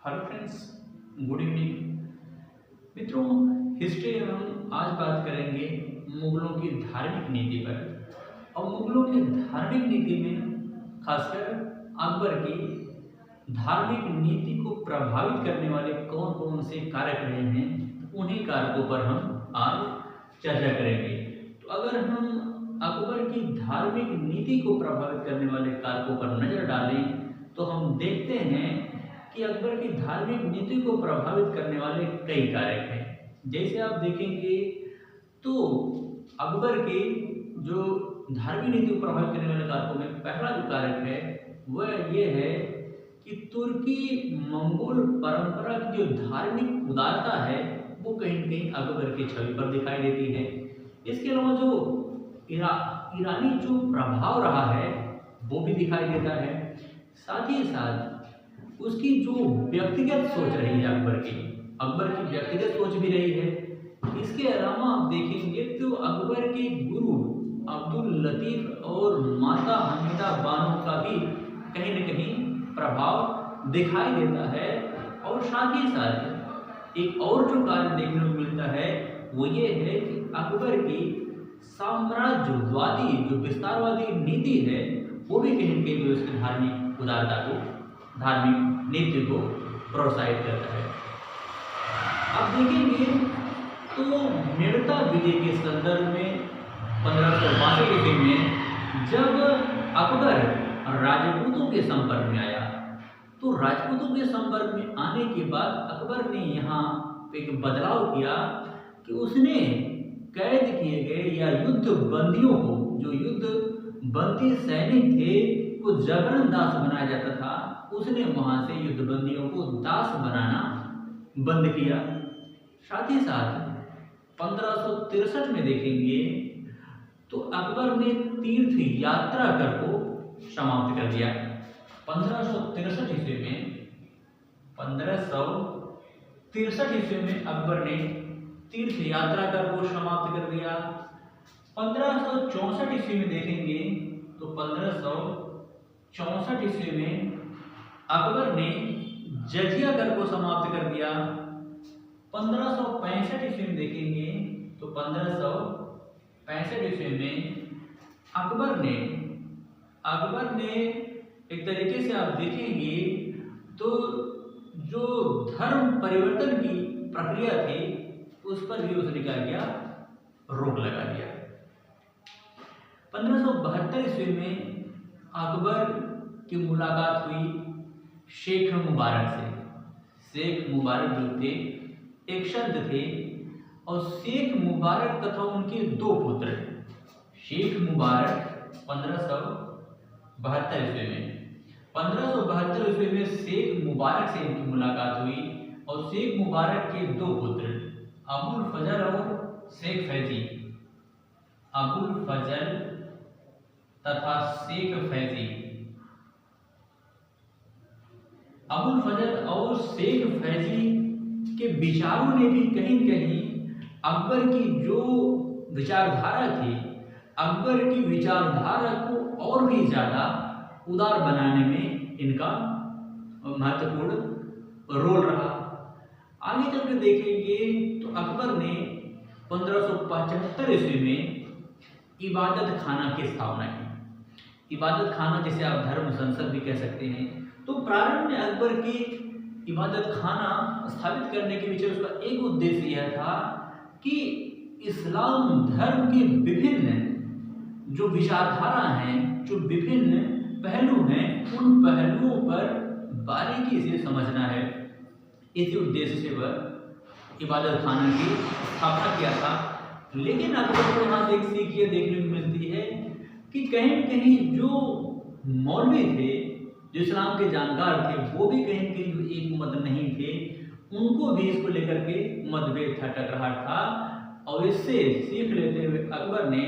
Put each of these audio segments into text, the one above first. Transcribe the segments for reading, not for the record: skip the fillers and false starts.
Hello friends, good evening. मित्रों, history में हम आज बात करेंगे मुगलों की धार्मिक नीति पर। और मुगलों की धार्मिक नीति में खासकर अकबर की धार्मिक नीति को प्रभावित करने वाले कौन कौन से कारक रहे हैं, उन्हीं कारकों पर हम आज चर्चा करेंगे। तो अगर हम अकबर की धार्मिक नीति को प्रभावित करने वाले कारकों पर नजर डालें तो हम देखते हैं कि अकबर की धार्मिक नीति को प्रभावित करने वाले कई कारक हैं। जैसे आप देखेंगे तो अकबर के जो धार्मिक नीति को प्रभावित करने वाले कारकों में पहला जो कारक है वह ये है कि तुर्की मंगोल परंपरा की जो धार्मिक उदारता है वो कहीं न कहीं अकबर की छवि पर दिखाई देती है। इसके अलावा जो ईरानी जो प्रभाव रहा है वो भी दिखाई देता है। साथ ही साथ उसकी जो व्यक्तिगत सोच रही है अकबर की व्यक्तिगत सोच भी रही है। इसके अलावा आप देखेंगे तो अकबर के गुरु अब्दुल लतीफ और माता हमीदा बानो का भी कहीं न कहीं प्रभाव दिखाई देता है। और साथ ही साथ एक और जो कारण देखने को मिलता है वो ये है कि अकबर की साम्राज्यवादी जो विस्तारवादी नीति है वो भी कहीं न कहीं जो इसकी धार्मिक उदारता को, धार्मिक नीति को प्रोत्साहित करता है। आप देखेंगे तो मेड़ता विजय के संदर्भ में 1562 ईस्वी में जब अकबर राजपूतों के संपर्क में आया तो राजपूतों के संपर्क में आने के बाद अकबर ने यहाँ एक बदलाव किया कि उसने कैद किए गए या युद्ध बंदियों को, जो युद्ध बंदी सैनिक थे को जबरन दास बनाया जाता था, उसने वहां से युद्ध बंदियों को दास बनाना बंद किया। साथ ही साथ 1563 में देखेंगे तो अकबर ने तीर्थ यात्रा कर को समाप्त कर दिया। 1563 ईस्वी में अकबर ने तीर्थ यात्रा कर को समाप्त कर दिया। 1564 ईस्वी में देखेंगे तो 1564 ईस्वी में अकबर ने जजिया कर को समाप्त कर दिया। 1565 ईस्वी में देखेंगे तो 1565 ईस्वी में अकबर ने एक तरीके से आप देखेंगे तो जो धर्म परिवर्तन की प्रक्रिया थी उस पर भी उसने क्या किया, रोक लगा दिया। 1572 ईस्वी में अकबर की मुलाकात हुई शेख मुबारक से। शेख मुबारक जो थे एक शब्द थे और शेख मुबारक तथा उनके दो पुत्र शेख मुबारक 1572 ईस्वी में 1572 ईस्वी में शेख मुबारक से इनकी मुलाकात हुई और शेख मुबारक के दो पुत्र अबुल फजल और शेख फैजी, अबुल फजल तथा शेख फैजी, अबुल फजल और शेख फैजी के विचारों ने भी कहीं कहीं अकबर की जो विचारधारा थी, अकबर की विचारधारा को और भी ज्यादा उदार बनाने में इनका महत्वपूर्ण रोल रहा। आगे चलकर देखेंगे तो अकबर ने 1575 ईस्वी में इबादत खाना की स्थापना की। इबादत खाना जिसे आप धर्म संसद भी कह सकते हैं। तो प्रारंभ में अकबर की इबादत खाना स्थापित करने के पीछे उसका एक उद्देश्य यह था कि इस्लाम धर्म के विभिन्न जो विचारधारा हैं, जो विभिन्न पहलू हैं, उन पहलुओं पर बारीकी से समझना है। इसी उद्देश्य से वह इबादत खाना की स्थापना किया था। लेकिन अकबर को यहाँ से एक सीख ये देखने को मिलती है कि कहीं न कहीं जो मौलवी थे, जो इस्लाम के जानकार थे, वो भी कहीं न कहीं एक मत नहीं थे, उनको भी इसको लेकर के मतभेद था, टकरार था। और इससे सीख लेते हुए अकबर ने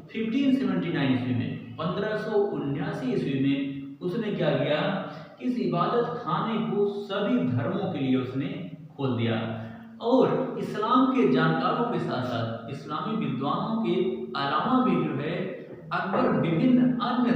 1579 ईस्वी में 1579 ईस्वी में उसने क्या किया, इस इबादत खाने को सभी धर्मों के लिए उसने खोल दिया और इस्लाम के जानकारों के साथ साथ इस्लामी विद्वानों के अलावा भी जो है अकबर विभिन्न अन्य